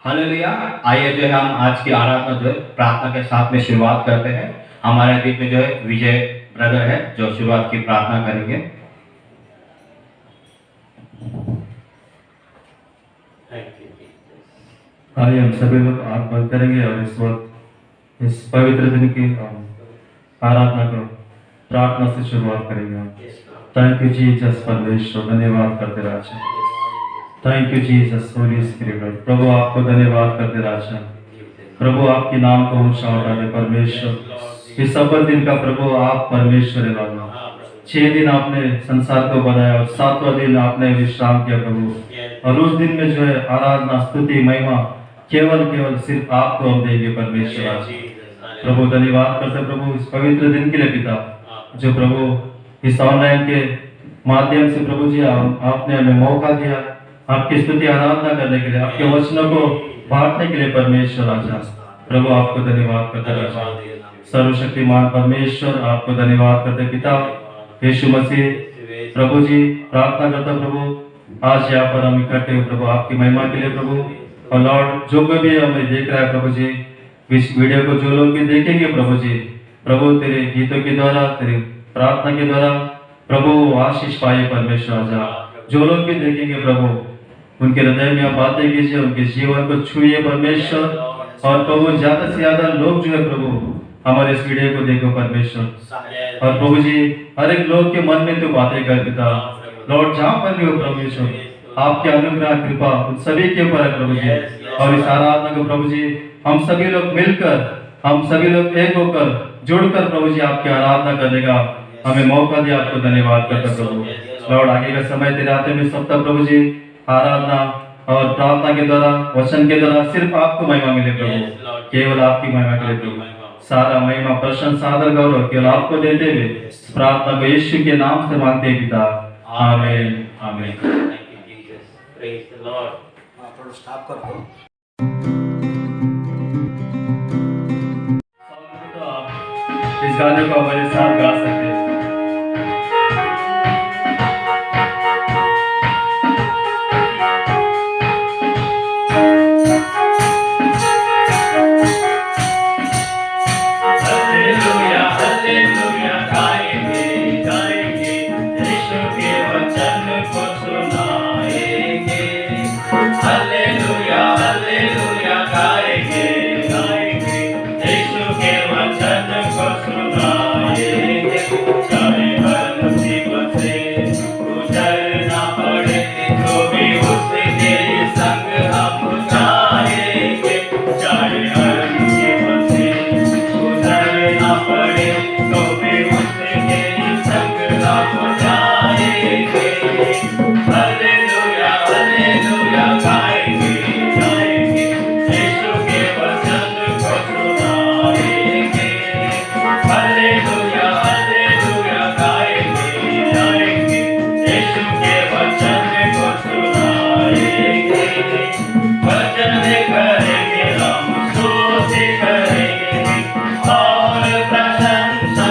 Hallelujah. आइए जो है हम आज की आराधना जो है प्रार्थना के साथ में शुरुआत करते हैं। हमारे बीच में जो है विजय ब्रदर है जो शुरुआत की प्रार्थना करेंगे। आइए हम सभी लोग आंख बंद करेंगे और इस वक्त इस पवित्र दिन की आराधना को प्रार्थना से शुरुआत करेंगे। थैंक यू जीसस परमेश्वर, धन्यवाद करते राजा। Thank you Jesus Holy Spirit. प्रभु आपको धन्यवाद करते राजा। प्रभु आपके नाम को ऊंचा उठाते परमेश्वर। इस सब्त दिन का प्रभु आप परमेश्वर है बाबा। 6 दिन आपने संसार को बनाया और 7वां दिन आपने विश्राम किया प्रभु। और उस दिन में जो है आराधना स्तुति महिमा केवल सिर्फ आपको हम देंगे परमेश्वर आज। प्रभु धन्यवाद करते प्रभु इस पवित्र दिन के लिए पिता, जो प्रभु इस ऑनलाइन के माध्यम से प्रभु जी आपने हमें मौका दिया आपकी स्तुति आराधना करने के लिए, आपके वचनों को बांटने के लिए परमेश्वर आजा। प्रभु आपको धन्यवाद करते राजा। सर्वशक्तिमान परमेश्वर आपको धन्यवाद करते पिता यीशु मसीह। प्रभु जी प्रार्थना करता प्रभु आज यहाँ पर हम इकट्ठे हो प्रभु आपकी महिमा के लिए प्रभु। और लॉर्ड जो कोई भी हमें देख रहा है प्रभु जी, इस वीडियो को जो लोग भी देखेंगे प्रभु जी, प्रभु तेरे गीतों के द्वारा तेरे प्रार्थना के द्वारा प्रभु आशीष पाए परमेश्वर आजा। जो लोग भी देखेंगे प्रभु उनके हृदय में आप बातें कीजिए, उनके जीवन को छुइए परमेश्वर। और प्रभु ज्यादा से ज्यादा लोग जो है प्रभु हमारे इस वीडियो को देखो परमेश्वर। और प्रभु जी हर एक लोग के मन में तो बातें कर पिता लॉर्ड, जहाँ पर भी हो परमेश्वर आपके अनुग्रह कृपा उन सभी के ऊपर है प्रभु जी। और इस आराधना को प्रभु जी हम सभी लोग मिलकर, हम सभी लोग एक होकर जुड़कर प्रभु जी आपकी आराधना करने का हमें मौका दिया, आपको धन्यवाद करता प्रभु। लॉर्ड आगे का समय तेरे हाथ में सप्ताह प्रभु जी आराधना और प्रार्थना के द्वारा वचन के द्वारा सिर्फ आपको महिमा मिले प्रभु, केवल आपकी महिमा के लिए प्रभु। सारा महिमा प्रशंसा आदर गौरव केवल आपको देते हुए प्रार्थना को यीशु के नाम से मांगते हैं पिता, आमीन आमीन। इस गाने को हमारे साथ गा सकते हैं। करेंगे हम स्तुति करेंगे और प्रशंसा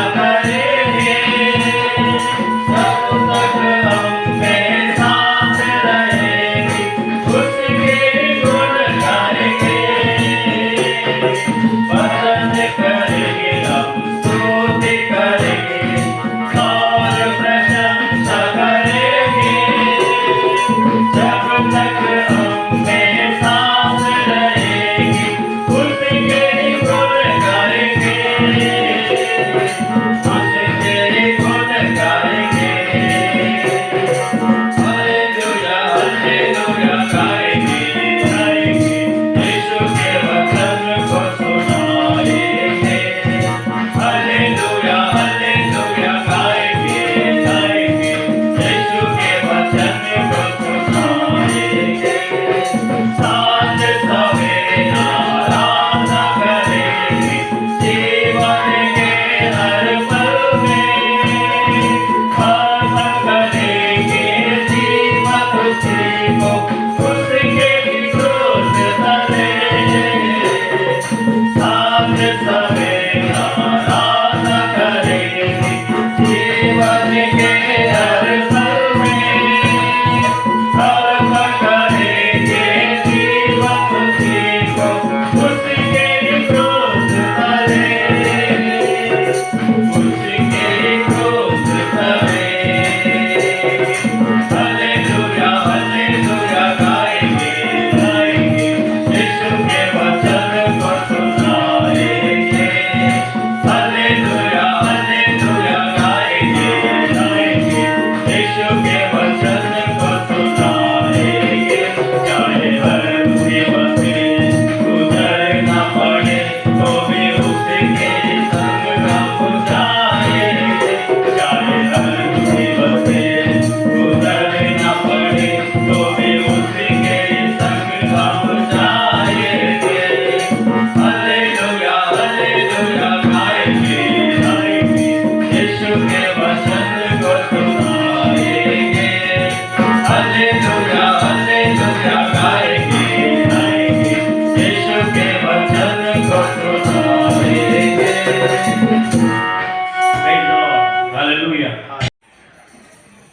Praise the Lord. Hallelujah.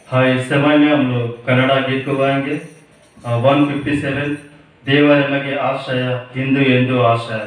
हाँ, इस समय में हम लोग कन्नड़ा गीत को गाएंगे 157 देवर नಮಗೆ ಆಶ್ರಯ ಇಂದು ಎಂದು ಆಶ್ರಯ.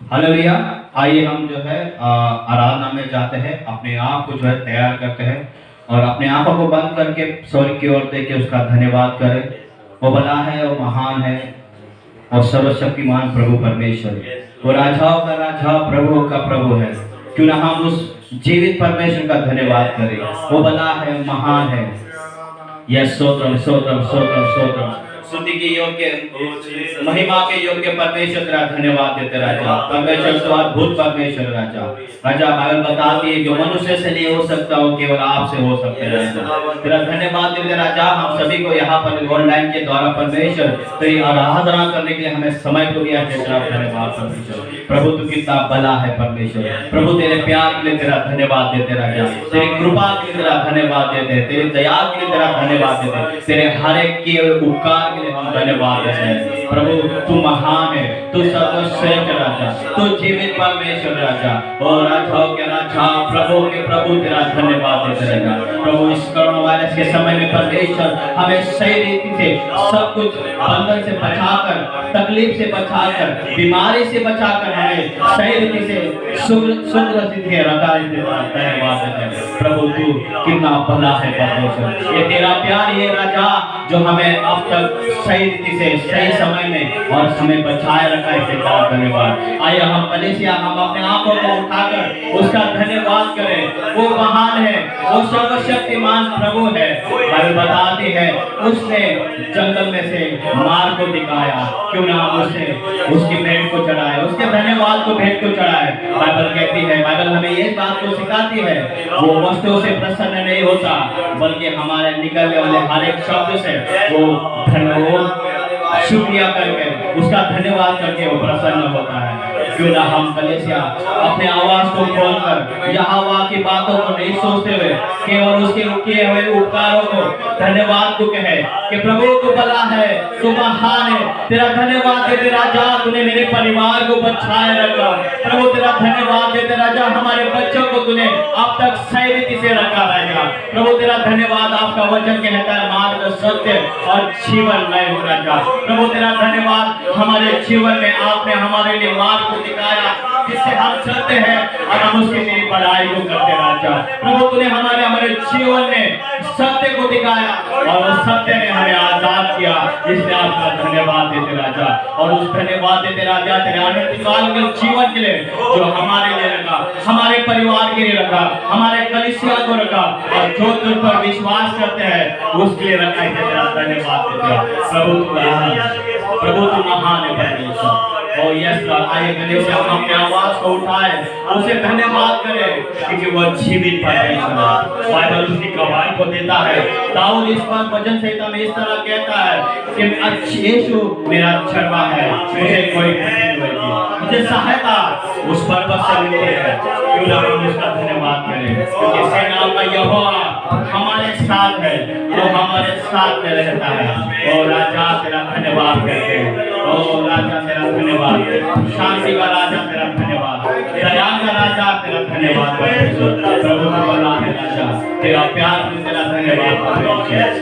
हालेलुया। आइए हम जो है आराधना में जाते हैं, अपने आप को जो है तैयार करते हैं और अपने आंखों को बंद करके स्वर्ग की ओर देख के उसका धन्यवाद करें। वो बड़ा है, वो महान है और सर्वशक्तिमान प्रभु परमेश्वर है। वो राजाओं का राजा, प्रभुओं का प्रभु है। क्यों ना हम उस जीवित परमेश्वर का धन्यवाद करें। वो बड़ा है, महान है। यस, स्तोत्रम स्तोत्रम स्तोत्रम स्तोत्रम। स्तुति के योग्य, महिमा के योग्य परमेश्वर तेरा धन्यवाद देते राजा। परमेश्वर तो अद्भुत परमेश्वर राजा। राजा बाइबल बताती है जो मनुष्य से नहीं हो सकता वो केवल आपसे हो सकता है राजा। तेरा धन्यवाद देते राजा। हम सभी को यहाँ पर ऑनलाइन के द्वारा परमेश्वर तेरी आराधना करने के लिए हमें समय को दिया है। तेरा धन्यवाद परमेश्वर। प्रभु तू कितना भला है परमेश्वर। प्रभु तेरे प्यार के लिए तेरा धन्यवाद देते राजा। तेरी कृपा के लिए तेरा धन्यवाद देते, तेरी दया के लिए तेरा धन्यवाद देते, तेरे हर एक के उपकार के लिए हम धन्यवाद देते हैं। प्रभु तू महान है, तू सर्वश्रेष्ठ राजा, तू जीवित परमेश्वर राजा। ओ राजाओं के राजा, प्रभु के प्रभु तेरा धन्यवाद देते रहेगा। प्रभु इस कोरोना वायरस के समय में परमेश्वर हमें सही रीति से सब कुछ बंधन से बचाकर, तकलीफ से बचाकर, बीमारी से बचाकर हमें सही रीति से सुंदर से रखा है। धन्यवाद देते हैं। प्रभु तू कितना भला है परमेश्वर। ये तेरा प्यार ये राजा जो हमें अब तक सही रीति से सही समय में और हमें बचाए रखा है। तेरा धन्यवाद। आइए हम कलीसिया हम अपने आंखों को उठाकर उसका धन्यवाद करें। वो महान है, वो सर्वशक्तिमान प्रभु है। बाइबल बताती है उसने जंगल में से मार्ग को दिखाया। क्यों ना हम उसे उसकी भेंट को चढ़ाए, उसके धन्यवाद को भेंट को चढ़ाए। बाइबल कहती है, बाइबल हमें ये बात को सिखाती है वो वस्तुओं से प्रसन्न नहीं होता बल्कि हमारे निकलने वाले हर एक शब्द से वो शुक्रिया करके उसका धन्यवाद करके वो प्रसन्न होता है। क्यों ना हम कलीसिया अपने आवाज को खोलकर यहोवा की बातों को नहीं सोचते हुए केवल उसके किए हुए उपकारों को धन्यवाद को कहे कि प्रभु तू भला है, तू महान है। तेरा धन्यवाद देते राजा, तूने मेरे परिवार को बचाए रखा। प्रभु तेरा धन्यवाद देते राजा, हमारे बच्चों को तूने अब तक सही रीति से रखा रहेगा। प्रभु तेरा धन्यवाद, आपका वचन कहता है मार्ग सत्य और जीवन नए हो राजा। प्रभु तेरा धन्यवाद, हमारे जीवन में आपने हमारे लिए मार्ग को दिखाया जिससे हम चलते हैं और हम उसकी तेरी बड़ाई को करते राजा। प्रभु तूने हमारे जीवन में सत्य को दिखाया और उस सत्य ने हमें आजाद किया। इसलिए आपका धन्यवाद देते राजा। और उस धन्यवाद देते राजा तेरे अनंत काल के जीवन के लिए जो हमारे लिए रखा, हमारे परिवार के लिए रखा, हमारे कलीसिया को रखा और जो तुझ पर विश्वास करते हैं उसके लिए रखा है। तेरा धन्यवाद देते प्रभु तू महान है परमेश्वर। ओ यस लॉर्ड, आइए कलीसिया हम अपने आवाज को उठाए, उसे धन्यवाद करें क्योंकि वो जीवित परमेश्वर है। बाइबल उसकी गवाही को देता है। दाऊद इस बार भजन संहिता में इस तरह कहता है कि यीशु मेरा चरवा है, मुझे कोई क्षति नहीं होगी, मुझे सहायता उस पर्वत से मिलती है। क्यों ना हम उसका धन्यवाद करें क्योंकि सेनाओं का यहोवा हमारे साथ है, वो हमारे साथ में रहता है। ओ राजा तेरा धन्यवाद करते हैं। ओ राजा तेरा धन्यवाद, शांति का राजा तेरा धन्यवाद, दया का राजा तेरा धन्यवाद। प्रभु बड़ा है राजा, तेरा प्यार भी तेरा धन्यवाद।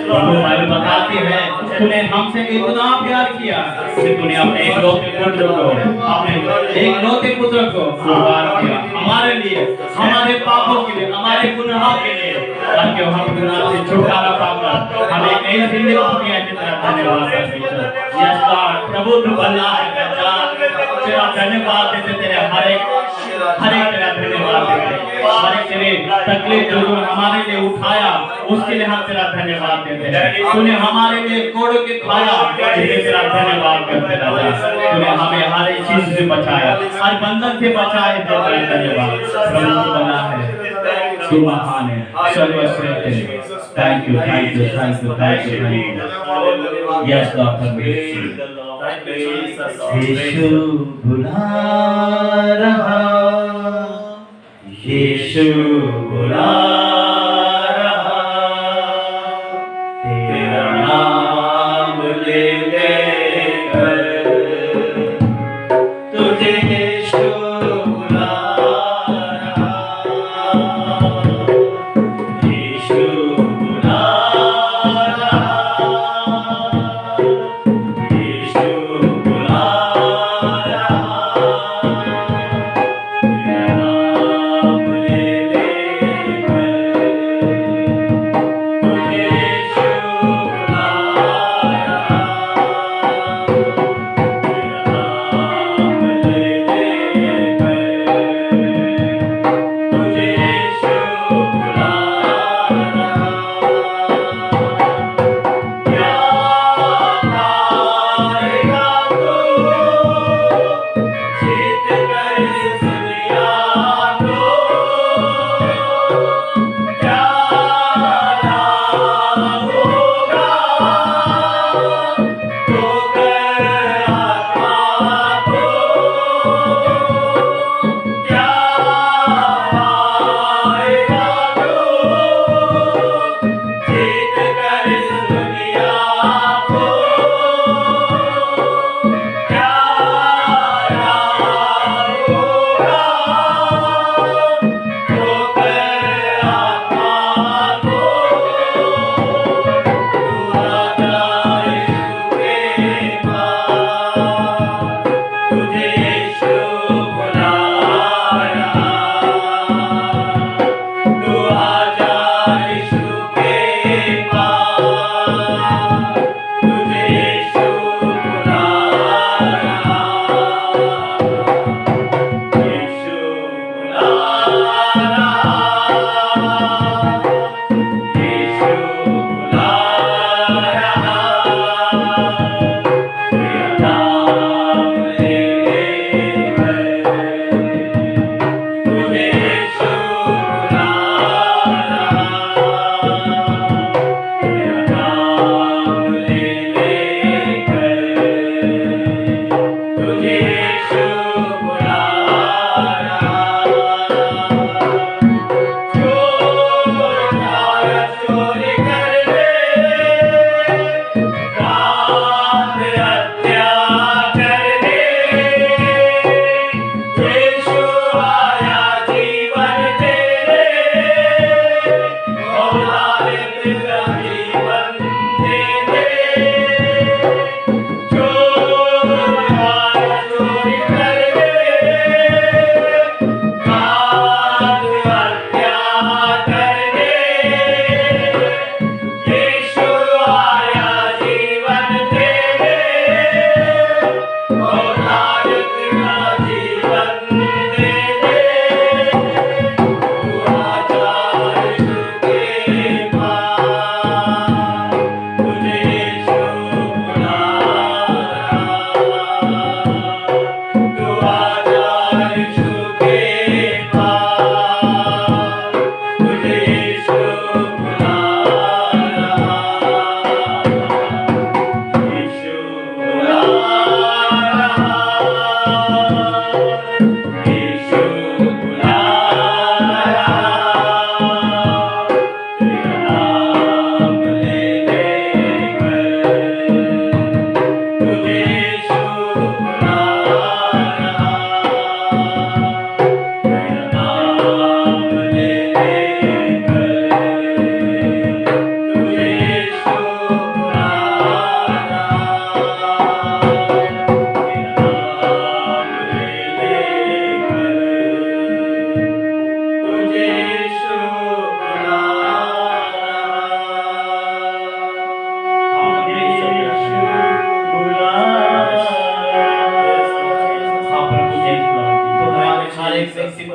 प्रभु बाइबल बताती है तूने हमसे इतना प्यार किया कि तूने अपने एकलौते पुत्र को, अपने एकलौते पुत्र को कुर्बान किया हमारे लिए, हमारे पापों के लिए, हमारे गुनाहों के लिए, ताकि हम गुनाह से छुटकारा पाकर हमें नई जिंदगी दिया। तेरा धन्यवाद यस लॉर्ड। प्रभु तू भला है राजा, तेरा धन्यवाद देते, तेरे हर एक तेरा धन्यवाद देते, हर एक तेरे तकलीफ जो हमारे लिए उठाया उसके लिए हम तेरा धन्यवाद देते हैं। तूने हमारे लिए कोड़ों के खाया इसलिए तेरा धन्यवाद करते राजा। तूने हमें हर एक चीज से बचाया, हर बंधन से बचाए, तेरा धन्यवाद। प्रभु तू भला है, तू महान है, सर्वश्रेष्ठ है। Thank you thank you thank you thank you thank you. Yes Lord. यीशु बुला रहा, यीशु बुला रहा, तेरा नाम ले लेकर तुझे यीशु बुला रहा, यीशु बुला रहा, यीशु बुला रहा,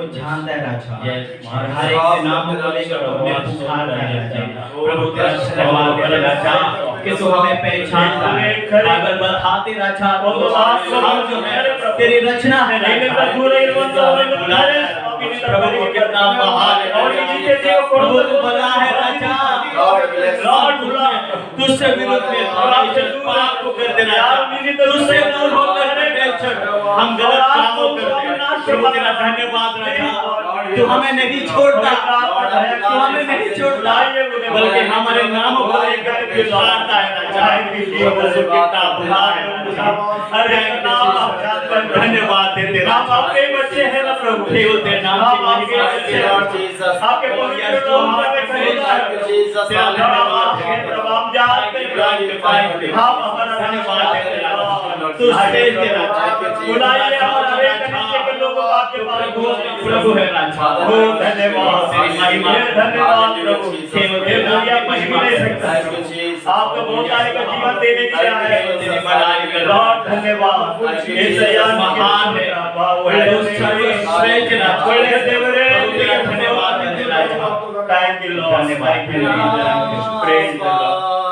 जानता है राजा Yes. और हर एक के नाम को लेकर हमें पुकारता है राजा प्रभु तेरा धन्यवाद करे राजा कि तू हमें पहचानता है अगर बताते राजा तो हम जो है तेरी रचना है प्रभु को कितना महान है प्रभु तू बड़ा है राजा लॉर्ड तुझसे विरोध में पाप को कर देना तुझसे दूर होकर हम गलत कामों करते हैं प्रभु तेरा धन्यवाद राजा तू हमें नहीं छोड़ता तू हमें नहीं छोड़ता बल्कि हमारे नामों को लेकर पुकारता है राजा कितना बुलाए अरे धन्यवाद देते हम आपके बच्चे हैं ना प्रभु केवल तेरे नाम की महिमा करते हैं आपके पवित्र नाम में जीसस हम जानते हैं हम हमारा धन्यवाद देते हैं तू स्टेज पे राजा बुलाइए हमारे कलीसिया के लोगों को आपके पास प्रभु है राजा ओ धन्यवाद महिमा धन्यवाद प्रभु केवल दुनिया महिमा ले सकता है आपको बहुत सारे का जीवन देने के लिए आए हैं बड़ाई लॉर्ड धन्यवाद यीशु महान है वो श्रेष्ठ ना बड़े देवरे तेरा धन्यवाद देते राजा thank you Lord thank you praise the Lord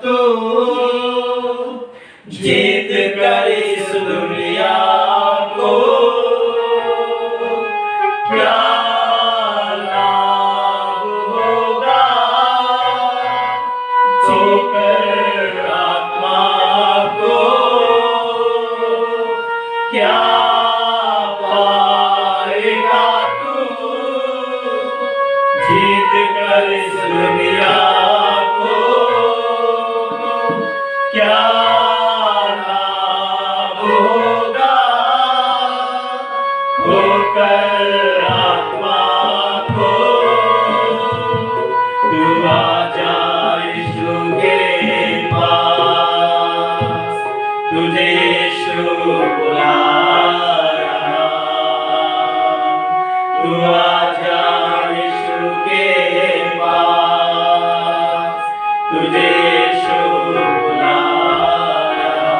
तो जीत कर इस दुनिया को क्या लाभ होगा छोकर आत्मा को क्या पाएगा तू जीत कर इस दुनिया को क्या लाभ होगा खोकर आत्मा को तू आजा यीशु के पास तुझे यीशु बुला रहा तू आजा यीशु के पास तुझे यीशु बुला रहा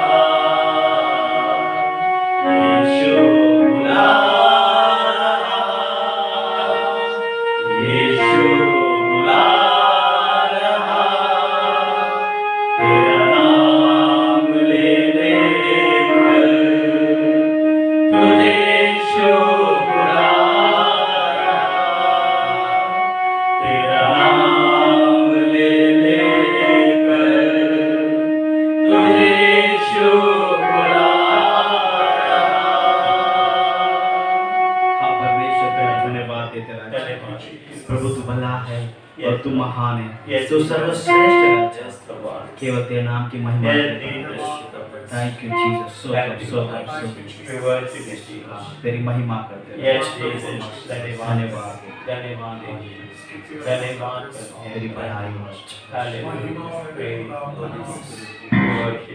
यीशु बुला यीशु बुला रहा तेरा नाम ले लेकर तुझे यीशु बुला तू महान है, तू सर्वश्रेष्ठ है, केवल तेरे नाम की महिमा। थैंक यू जीसस, सो तेरी महिमा करते हैं। धन्यवाद तेरी बड़ाई हो।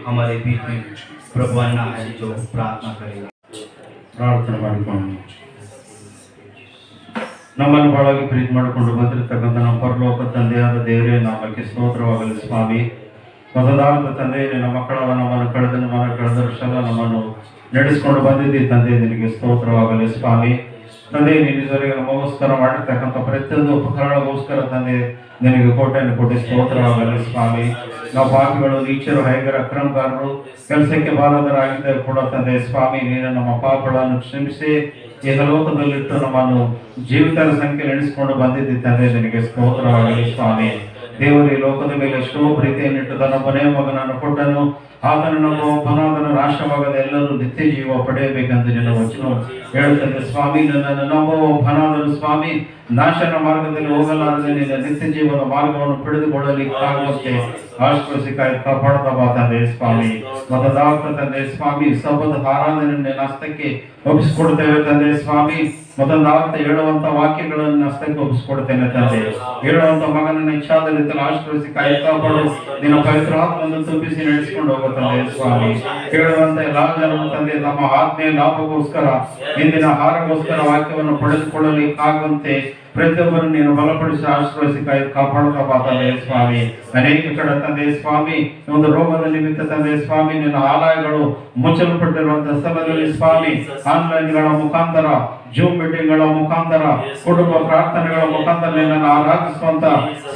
हमारे बीच में प्रभु अन्ना है जो प्रार्थना करेगा। ಪ್ರಾರ್ಥನೆ ಮಾಡಿಕೊಂಡು ನಮ್ಮನ್ನು ಬಹಳವಾಗಿ ಪ್ರೀತಿ ಮಾಡಿಕೊಂಡು ಬಂದಿರತಕ್ಕಂಥ ನಮ್ಮ ಪರಲೋಕ ತಂದೆಯಾದ ದೇವರೇ, ನಾಮಕ್ಕೆ ಸ್ತೋತ್ರವಾಗಲಿ ಸ್ವಾಮಿ. ಮೊದಲಾದ ತಂದೆ, ನಿನ್ನ ಮಕ್ಕಳಾದ ನಮ್ಮನ್ನು ಕಳೆದ ವರ್ಷ ನಮ್ಮನ್ನು ನಡೆಸಿಕೊಂಡು ಬಂದಿದ್ದಿ ತಂದೆ, ನಿನಗೆ ಸ್ತೋತ್ರವಾಗಲಿ ಸ್ವಾಮಿ. ತಂದೆ, ನೀನು ಇದುವರೆಗೆ ನಮಗೋಸ್ಕರ ಮಾಡಿರ್ತಕ್ಕಂಥ ಪ್ರತಿಯೊಂದು ಉಪಕರಣಗೋಸ್ಕರ ತಂದೆ ನಿನಗೆ ಕೋಟೆಯನ್ನು ಕೊಟ್ಟು ಸ್ತೋತ್ರವಾಗಲಿ ಸ್ವಾಮಿ. ನಾವು ಪಾಪಿಗಳು, ನೀಚರು, ಹೈಗರ, ಅಕ್ರಮಗಾರರು, ಕೆಲಸಕ್ಕೆ ಬಾರದರಾಗಿದ್ದರೆ ಕೂಡ ತಂದೆ ಸ್ವಾಮಿ, ನೀನು ನಮ್ಮ ಪಾಪಗಳನ್ನು ಕ್ಷಮಿಸಿ ಲೋಕದಲ್ಲಿಟ್ಟು ನಮ್ಮನ್ನು ಜೀವಿತರ ಸಂಖ್ಯೆ ನೆನೆಸಿಕೊಂಡು ಬಂದಿದ್ದಿ ತಂದೆ, ನಿನಗೆ ಸ್ತೋತ್ರವಾಗಲಿ ಸ್ವಾಮಿ. ದೇವರು ಈ ಲೋಕದ ಮೇಲೆ ಎಷ್ಟೋ ಪ್ರೀತಿಯನ್ನಿಟ್ಟು ತನ್ನ ಮನೆಯ ಮಗನನ್ನು ಕೊಟ್ಟನು. ಆತನು ನಮ್ಮ ಒಬ್ಬನಾದನು ನಾಶವಾಗದ ಎಲ್ಲರೂ ನಿತ್ಯ ಜೀವ ಪಡೆಯಬೇಕಂತ ನಿನ್ನ ವಚನ ಹೇಳುತ್ತದೆ ಸ್ವಾಮಿ. ನನ್ನನ್ನು ನಮ್ಮ ಒಬ್ಬನಾದನು ಸ್ವಾಮಿ ನಾಶನ ಮಾರ್ಗದಲ್ಲಿ ಹೋಗಲಾರದೆ ನಿನ್ನ ನಿತ್ಯ ಜೀವನ ಮಾರ್ಗವನ್ನು ಪಡೆದುಕೊಳ್ಳಲಿಕ್ಕಾಗುವಂತೆ ಆಶ್ರಯಿಸಿ ಕಾಪಾಡ್ತಾ ಬಾ ತಂದೆ ಸ್ವಾಮಿ. ಮೊದಲಾದ ತಂದೆ ಸ್ವಾಮಿ, ಸಬ್ಬದ ಆರಾಧನೆ ಹಸ್ತಕ್ಕೆ ಒಪ್ಪಿಸಿಕೊಡ್ತೇವೆ ತಂದೆ ಸ್ವಾಮಿ. ಮೊದಲಾದ ಹೇಳುವಂತ ವಾಕ್ಯಗಳನ್ನು ಹಸ್ತಕ್ಕೆ ಒಪ್ಪಿಸಿಕೊಡ್ತೇನೆ ತಂದೆ. ಹೇಳುವಂತ ಮಗನನ್ನ ಇಚ್ಛಾದಲ್ಲಿ ಆಶ್ರಯಿಸಿ ಕಾಪಾಡು. ನಿನ್ನ ಪವಿತ್ರ ಆತ್ಮವನ್ನು ತುಂಬಿಸಿ ನಡೆಸಿಕೊಂಡು ಹೋಗು ತಂದೆ ಸ್ವಾಮಿ. ಕೇಳುವಂತ ಎಲ್ಲಾ ಜನರು ತಂದೆ ತಮ್ಮ ಆತ್ಮೀಯ ಲಾಭಗೋಸ್ಕರ, ಇಂದಿನ ಆಹಾರಗೋಸ್ಕರ ವಾಕ್ಯವನ್ನು ಪಡೆದುಕೊಳ್ಳಲಿಕ್ಕಾಗುವಂತೆ ಪ್ರತಿಯೊಬ್ಬರು ನೀನು ಬಲಪಡಿಸಿ ಆಶ್ರಯಿಸಿ ಕಾಪಾಡ್ತಾ ಬಾ ತಂದೆ ಸ್ವಾಮಿ. ಅನೇಕ ಕಡೆ ತಂದೆ ಸ್ವಾಮಿ ಒಂದು ರೋಗದ ನಿಮಿತ್ತ ತಂದೆ ಸ್ವಾಮಿ ನಿನ್ನ ಆಲಯಗಳು ಮುಚ್ಚಲ್ಪಟ್ಟಿರುವಂತಹ ಸ್ಥಳದಲ್ಲಿ ಸ್ವಾಮಿ ಆನ್ಲೈನ್ಗಳ ಮುಖಾಂತರ, ಜೂಮ್ ಮೀಟಿಂಗ್ಗಳ ಮುಖಾಂತರ, ಕುಟುಂಬ ಪ್ರಾರ್ಥನೆಗಳ ಮುಖಾಂತರ ನಿನ್ನನ್ನು ಆರಾಧಿಸುವಂತ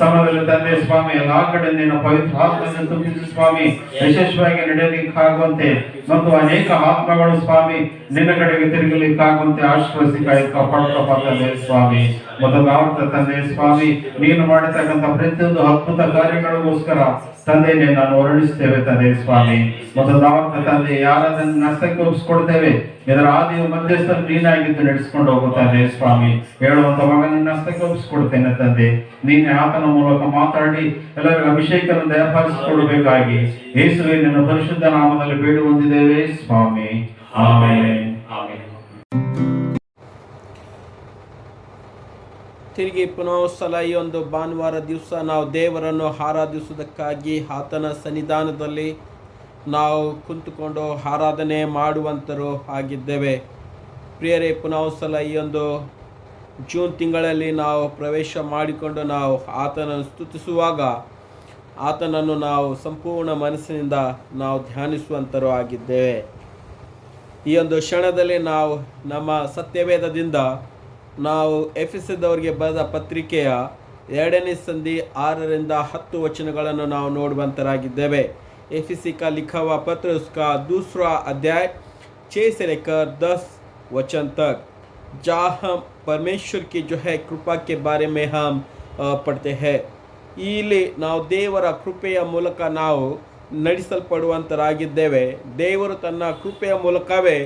ಸಮಯದಲ್ಲಿ ತಂದೆ ಸ್ವಾಮಿ ಎಲ್ಲಾ ಕಡೆ ನಿನ್ನ ಪವಿತ್ರ ಆತ್ಮವನ್ನು ತುಂಬಿಸಿ ಸ್ವಾಮಿ ಯಶಸ್ವಿಯಾಗಿ ನಡೆಯಲಿಕ್ಕಾಗುವಂತೆ ಮತ್ತು ಅನೇಕ ಆತ್ಮಗಳು ಸ್ವಾಮಿ ನಿನ್ನ ಕಡೆಗೆ ತಿರುಗಲಿಕ್ಕಾಗುವಂತೆ ಆಶ್ರಯಿಸಿ ಕಾಪಾಡ್ತಾ ತಂದೆ ಸ್ವಾಮಿ. ಮೊದಲಾದ ತಂದೆ ಸ್ವಾಮಿ, ನೀನು ಮಾಡತಕ್ಕಂಥ ಪ್ರತಿಯೊಂದು ಅದ್ಭುತ ಕಾರ್ಯಗಳಿಗೋಸ್ಕರ ತಂದೆ ನಿನ್ನನ್ನು ವರ್ಣಿಸ್ತೇವೆ ತಂದೆ ಸ್ವಾಮಿ. ಮೊದಲಾದ ತಂದೆ, ಯಾರದನ್ನು ನಷ್ಟಕ್ಕೆ ಒಪ್ಪಿಸ್ಕೊಡ್ತೇವೆ ಇದರ ಆದಿಯು ಮಧ್ಯಸ್ಥರು ನೀನಾಗಿದ್ದು ನಡೆಸ್ಕೊಂಡು ಹೋಗುತ್ತಾನೆ ಸ್ವಾಮಿ. ಹೇಳುವಂತ ಮಗನನ್ನ ಹಸ್ತಕ್ಕೆ ಒಪ್ಪಿಸಿಕೊಡ್ತೇನೆ ತಂದೆ. ನೀನೆ ಆತನ ಮೂಲಕ ಮಾತಾಡಿ ಎಲ್ಲರಿಗೂ ಅಭಿಷೇಕವನ್ನು ದಯಪಾಲಿಸಿಕೊಡಬೇಕಾಗಿ ಯೇಸುವೆ ನಿನ್ನ ಪರಿಶುದ್ಧ ನಾಮದಲ್ಲಿ ಬೇಡಿ ಹೊಂದಿದ್ದೇವೆ ಸ್ವಾಮಿ. ಆಮೆನ್. ತಿರುಗಿ ಪುನಃ ಸಲ ಈ ಒಂದು ಭಾನುವಾರ ದಿವಸ ನಾವು ದೇವರನ್ನು ಆರಾಧಿಸುವುದಕ್ಕಾಗಿ ಆತನ ಸನ್ನಿಧಾನದಲ್ಲಿ ನಾವು ಕುಂತುಕೊಂಡು ಆರಾಧನೆ ಮಾಡುವಂತರು ಆಗಿದ್ದೇವೆ. ಪ್ರಿಯರೇ, ಪುನಃ ಸಲ ಈ ಒಂದು ಜೂನ್ ತಿಂಗಳಲ್ಲಿ ನಾವು ಪ್ರವೇಶ ಮಾಡಿಕೊಂಡು ನಾವು ಆತನನ್ನು ಸ್ತುತಿಸುವಾಗ ಆತನನ್ನು ನಾವು ಸಂಪೂರ್ಣ ಮನಸ್ಸಿನಿಂದ ನಾವು ಧ್ಯಾನಿಸುವಂತರು ಆಗಿದ್ದೇವೆ. ಈ ಒಂದು ಕ್ಷಣದಲ್ಲಿ ನಾವು ನಮ್ಮ ಸತ್ಯವೇದದಿಂದ ನಾವು ಎಫೆಸದವರಿಗೆ ಬರೆದ ಪತ್ರಿಕೆಯ 2ನೇ ಸಂಧಿ 6ರಿಂದ 10 ವಚನಗಳನ್ನು ನಾವು ನೋಡುವಂತರಾಗಿದ್ದೇವೆ. एफिसी का लिखा हुआ पत्र उसका 2 अध्याय 6 से लेकर 10 वचन तक, जहाँ हम परमेश्वर की जो है कृपा के बारे में हम पढ़ते हैं. ಇಲ್ಲಿ ನಾವು ದೇವರ ಕೃಪೆಯ ಮೂಲಕ ನಾವು ನಡೆಸಲ್ಪಡುವಂತರಾಗಿದ್ದೇವೆ. ದೇವರು ತನ್ನ ಕೃಪೆಯ ಮೂಲಕವೇ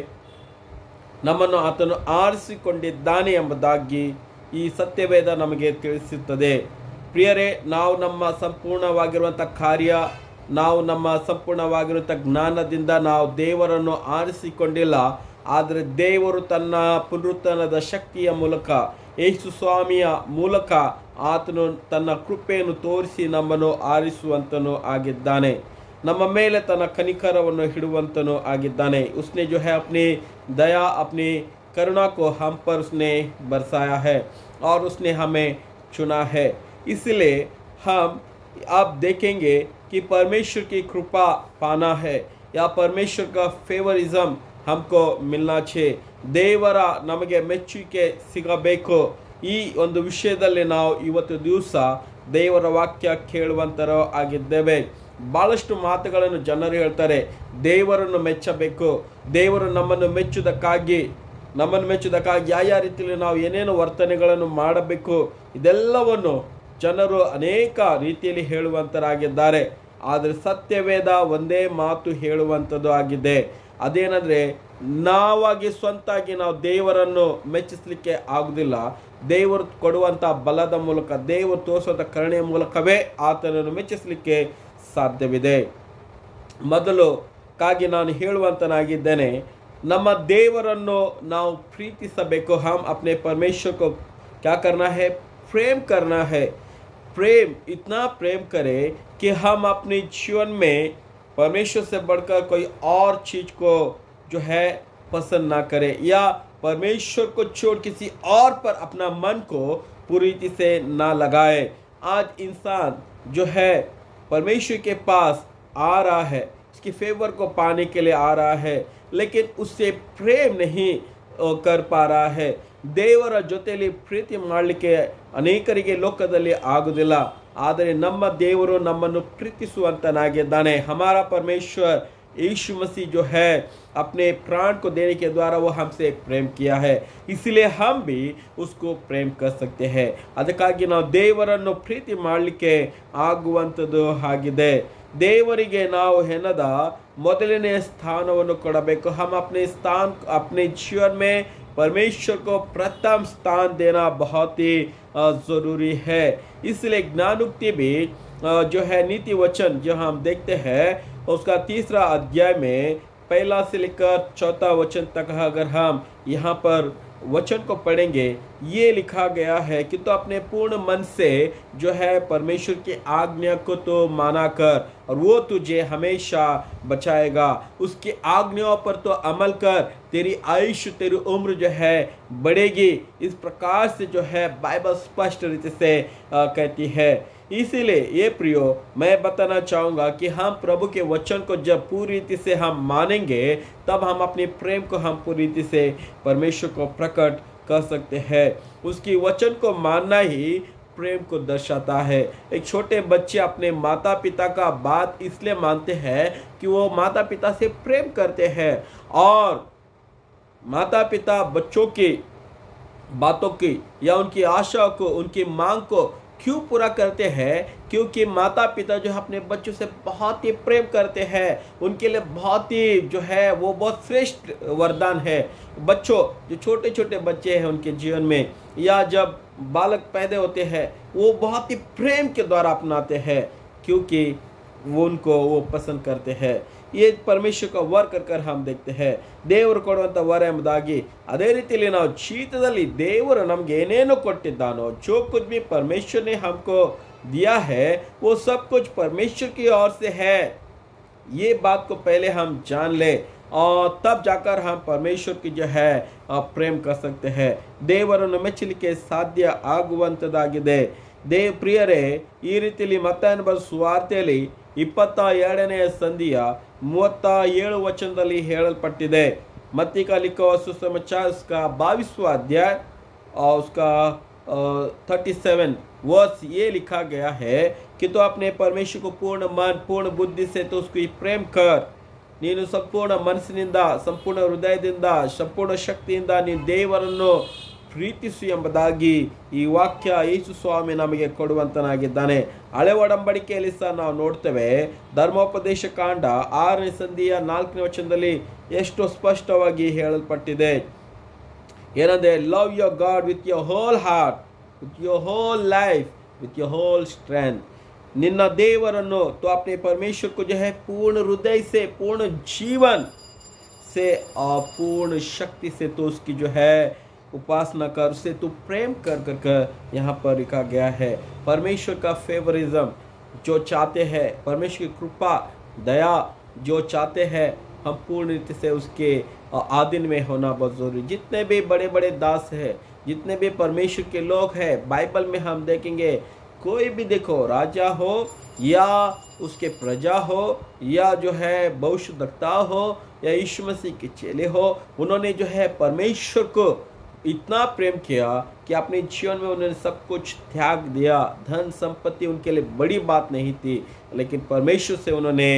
ನಮ್ಮನ್ನು ಆತನು ಆರಿಸಿಕೊಂಡಿದ್ದಾನೆ ಎಂಬುದಾಗಿ ಈ ಸತ್ಯವೇದ ನಮಗೆ ತಿಳಿಸುತ್ತದೆ. ಪ್ರಿಯರೇ, ನಾವು ನಮ್ಮ ಸಂಪೂರ್ಣವಾಗಿರುವಂಥ ಕಾರ್ಯ, ನಾವು ನಮ್ಮ ಸಂಪೂರ್ಣವಾಗಿರುವಂಥ ಜ್ಞಾನದಿಂದ ನಾವು ದೇವರನ್ನು ಆರಿಸಿಕೊಂಡಿಲ್ಲ. ಆದರೆ ದೇವರು ತನ್ನ ಪುನರುತ್ಥಾನದ ಶಕ್ತಿಯ ಮೂಲಕ, ಯೇಸು ಸ್ವಾಮಿಯ ಮೂಲಕ ಆತನು ತನ್ನ ಕೃಪೆಯನ್ನು ತೋರಿಸಿ ನಮ್ಮನ್ನು ಆರಿಸುವಂತನು ಆಗಿದ್ದಾನೆ. ನಮ್ಮ ಮೇಲೆ ತನ್ನ ಕನಿಕರವನ್ನು ಹಿಡುವಂತನು ಆಗಿದ್ದಾನೆ. उसने जो है अपनी दया, अपनी करुणा को हम पर उसने बरसाया है और उसने हमें चुना है. इसलिए हम आप देखेंगे कि परमेश्वर की कृपा पाना है या परमेश्वर का फेवरिज्म हमको मिलना चाहिए. ದೇವರ ನಮಗೆ ಮೆಚ್ಚುಗೆ ಸಿಗಬೇಕು. ಈ ಒಂದು ವಿಷಯದಲ್ಲಿ ನಾವು ಇವತ್ತು ದಿವಸ ದೇವರ ವಾಕ್ಯ ಕೇಳುವಂತರೋ ಆಗಿದ್ದೇವೆ. ಭಾಳಷ್ಟು ಮಾತುಗಳನ್ನು ಜನರು ಹೇಳ್ತಾರೆ, ದೇವರನ್ನು ಮೆಚ್ಚಬೇಕು, ದೇವರು ನಮ್ಮನ್ನು ಮೆಚ್ಚುವುದಕ್ಕಾಗಿ ಯಾವ ರೀತಿಯಲ್ಲಿ ನಾವು ಏನೇನು ವರ್ತನೆಗಳನ್ನು ಮಾಡಬೇಕು, ಇದೆಲ್ಲವನ್ನು ಜನರು ಅನೇಕ ರೀತಿಯಲ್ಲಿ ಹೇಳುವಂತರಾಗಿದ್ದಾರೆ. ಆದರೆ ಸತ್ಯವೇದ ಒಂದೇ ಮಾತು ಹೇಳುವಂಥದ್ದು ಆಗಿದೆ. ಅದೇನೆಂದರೆ, ನಾವಾಗಿ ಸ್ವಂತಾಗಿ ನಾವು ದೇವರನ್ನು ಮೆಚ್ಚಿಸಲಿಕ್ಕೆ ಆಗುವುದಿಲ್ಲ. ದೇವರು ಕೊಡುವಂಥ ಬಲದ ಮೂಲಕ, ದೇವರು ತೋರಿಸುವಂಥ ಕರುಣೆಯ ಮೂಲಕವೇ ಆತನನ್ನು ಮೆಚ್ಚಿಸಲಿಕ್ಕೆ ಸಾಧ್ಯವಿದೆ. ಮೊದಲುಗಾಗಿ ನಾನು ಹೇಳುವಂತನಾಗಿದ್ದೇನೆ, ನಮ್ಮ ದೇವರನ್ನು ನಾವು ಪ್ರೀತಿಸಬೇಕು. हम अपने परमेश्वर को क्या करना है? प्रेम करना है. प्रेम, इतना प्रेम करें कि हम अपने जीवन में परमेश्वर से बढ़कर कोई और चीज़ को जो है पसंद ना करें, या परमेश्वर को छोड़ किसी और पर अपना मन को पूरी रीति से ना लगाए. आज इंसान जो है परमेश्वर के पास आ रहा है, उसकी फेवर को पाने के लिए आ रहा है, लेकिन उससे प्रेम नहीं कर पा रहा है. ದೇವರ ಜೊತೆಯಲ್ಲಿ ಪ್ರೀತಿ ಮಾಡಲಿಕ್ಕೆ ಅನೇಕರಿಗೆ ಲೋಕದಲ್ಲಿ ಆಗುವುದಿಲ್ಲ. ಆದರೆ ನಮ್ಮ ದೇವರು ನಮ್ಮನ್ನು ಪ್ರೀತಿಸುವಂತನಾಗಿದ್ದಾನೆ. हमारा परमेश्वर यीशु मसीह जो है अपने प्राण को देने के द्वारा वो हमसे प्रेम किया है, इसलिए हम भी उसको प्रेम कर सकते हैं. ಅದಕ್ಕಾಗಿ ನಾವು ದೇವರನ್ನು ಪ್ರೀತಿ ಮಾಡಲಿಕ್ಕೆ ಆಗುವಂಥದ್ದು ಆಗಿದೆ. ದೇವರಿಗೆ ನಾವು ಹೆಣದ ಮೊದಲನೇ ಸ್ಥಾನವನ್ನು ಕೊಡಬೇಕು. हम अपने जीवन में परमेश्वर को प्रथम स्थान देना बहुत ही ज़रूरी है. इसलिए ज्ञानोक्ति भी जो है नीति वचन जो हम देखते हैं उसका 3 अध्याय में 1 से लेकर 4 वचन तक अगर हम यहाँ पर वचन को पढ़ेंगे, ये लिखा गया है कि तो अपने पूर्ण मन से जो है परमेश्वर की आज्ञा को तो माना कर और वो तुझे हमेशा बचाएगा. उसकी आज्ञाओं पर तो अमल कर, तेरी आयुष्य, तेरी उम्र जो है बढ़ेगी. इस प्रकार से जो है बाइबल स्पष्ट रीति से कहती है. इसीलिए ये प्रियो, मैं बताना चाहूँगा कि हम प्रभु के वचन को जब पूरी रीति से हम मानेंगे, तब हम अपने प्रेम को हम पूरी रीति से परमेश्वर को प्रकट कर सकते हैं. उसकी वचन को मानना ही प्रेम को दर्शाता है. एक छोटे बच्चे अपने माता पिता का बात इसलिए मानते हैं कि वो माता पिता से प्रेम करते हैं, और माता पिता बच्चों की बातों की या उनकी आशाओं को, उनकी मांग को क्यों पूरा करते हैं? क्योंकि माता पिता जो है अपने बच्चों से बहुत ही प्रेम करते हैं. उनके लिए बहुत ही जो है वो बहुत श्रेष्ठ वरदान है. बच्चों, जो छोटे छोटे बच्चे हैं उनके जीवन में, या जब बालक पैदा होते हैं, वो बहुत ही प्रेम के द्वारा अपनाते हैं, क्योंकि वो उनको वो पसंद करते हैं. ये परमेश्वर का वर कर हम देखते हैं. ದೇವರು ಕೊಡುವಂಥ ವರ ಎಂಬುದಾಗಿ ಅದೇ ರೀತಿಯಲ್ಲಿ ನಾವು ಜೀವಿತದಲ್ಲಿ ದೇವರು ನಮಗೆ ಏನೇನು ಕೊಟ್ಟಿದ್ದಾನೋ, जो कुछ भी परमेश्वर ने हमको दिया है वो सब कुछ परमेश्वर की ओर से है. ये बात को पहले हम जान ले, और तब जाकर हम परमेश्वर की जो है प्रेम कर सकते हैं. ದೇವರನ್ನು ಮೆಚ್ಚಲಿಕ್ಕೆ ಸಾಧ್ಯ ಆಗುವಂಥದ್ದಾಗಿದೆ. ಪ್ರಿಯರೇ, ಈ ರೀತಿಯಲ್ಲಿ ಮತ್ತಾಯನ ಬರೆದ ಸುವಾರ್ತೆಯಲ್ಲಿ 22ನೇ ಸಂಧಿಯ 37 वचनದಲ್ಲಿ ಹೇಳಲ್ಪಟ್ಟಿದೆ. मत्ती का लिखा हुआ सुसमाचार उसका 22वां अध्याय और उसका 37 वर्ष ये लिखा गया है कि तो अपने परमेश्वर को पूर्ण मन, पूर्ण बुद्धि से तो उसको प्रेम कर. ನೀನು ಸಂಪೂರ್ಣ ಮನಸ್ಸಿನಿಂದ, ಸಂಪೂರ್ಣ ಹೃದಯದಿಂದ, ಸಂಪೂರ್ಣ ಶಕ್ತಿಯಿಂದ ನೀನು ದೇವರನ್ನು ಪ್ರೀತಿಸು ಎಂಬುದಾಗಿ ಈ ವಾಕ್ಯ ಯೇಸು ಸ್ವಾಮಿ ನಮಗೆ ಕೊಡುವಂತನಾಗಿದ್ದಾನೆ. ಹಳೆ ಒಡಂಬಡಿಕೆಯಲ್ಲಿ ಸಹ ನಾವು ನೋಡ್ತೇವೆ, ಧರ್ಮೋಪದೇಶ ಕಾಂಡ 6ನೇ ಸಂಧಿಯ 4ನೇ ವಚನದಲ್ಲಿ ಎಷ್ಟು ಸ್ಪಷ್ಟವಾಗಿ ಹೇಳಲ್ಪಟ್ಟಿದೆ. ಏನಂದ್ರೆ, love your God with your whole heart, with your whole life, with your whole strength. निन्ना देवरನ್ನು तो अपने परमेश्वर को जो है पूर्ण हृदय से, पूर्ण जीवन से और पूर्ण शक्ति से तो उसकी जो है उपासना कर, उसे तू प्रेम कर यहाँ पर लिखा गया है. परमेश्वर का फेवरिज्म जो चाहते हैं, परमेश्वर की कृपा दया जो चाहते हैं, हम पूर्ण रीति से उसके आधीन में होना बहुत ज़रूरी. जितने भी बड़े बड़े दास हैं, जितने भी परमेश्वर के लोग हैं, बाइबल में हम देखेंगे, कोई भी देखो, राजा हो या उसके प्रजा हो या जो है भविष्यद्वक्ता हो या यीशु मसीह के चेले हो, उन्होंने जो है परमेश्वर को इतना प्रेम किया कि अपने जीवन में उन्होंने सब कुछ त्याग दिया. धन संपत्ति उनके लिए बड़ी बात नहीं थी, लेकिन परमेश्वर से उन्होंने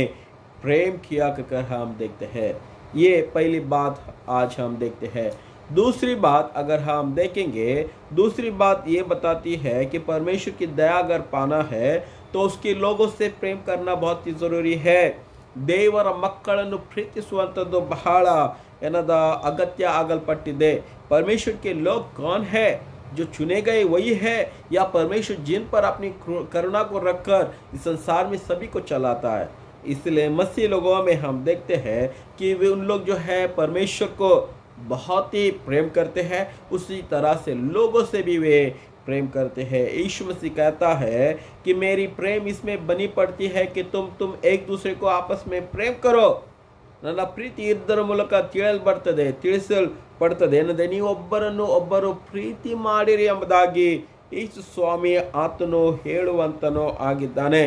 प्रेम किया कर हम देखते हैं. ये पहली बात आज हम देखते हैं. दूसरी बात अगर हम देखेंगे, दूसरी बात ये बताती है कि परमेश्वर की दया अगर पाना है तो उसके लोगों से प्रेम करना बहुत ही ज़रूरी है. ದೇವರ ಮಕ್ಕಳನ್ನು ಪ್ರೀತಿಸುವಂಥದ್ದು ಬಹಳ अगत्य ಆಗಲ್ಪಟ್ಟಿದೆ. परमेश्वर के लोग कौन है? जो चुने गए वही है, या परमेश्वर जिन पर अपनी करुणा को रखकर इस संसार में सभी को चलाता है? इसलिए मसीह लोगों में हम देखते हैं कि वे उन लोग जो है परमेश्वर को बहुत ही प्रेम करते हैं, उसी तरह से लोगों से भी वे प्रेम करते हैं। यीशु मसीह कहता है कि मेरी प्रेम इसमें बनी पड़ती है कि तुम एक दूसरे को आपस में प्रेम करो। ನನ್ನ ಪ್ರೀತಿ ಇದ್ದರ ಮೂಲಕ ತಿಳಿಸಲ್ಪಡ್ತದೆ ಏನಂದರೆ ನೀವು ಒಬ್ಬರನ್ನು ಒಬ್ಬರು ಪ್ರೀತಿ ಮಾಡಿರಿ ಎಂಬುದಾಗಿ ಯೇಸು ಸ್ವಾಮಿ ಆತನು ಹೇಳುವಂತನೋ ಆಗಿದ್ದಾನೆ.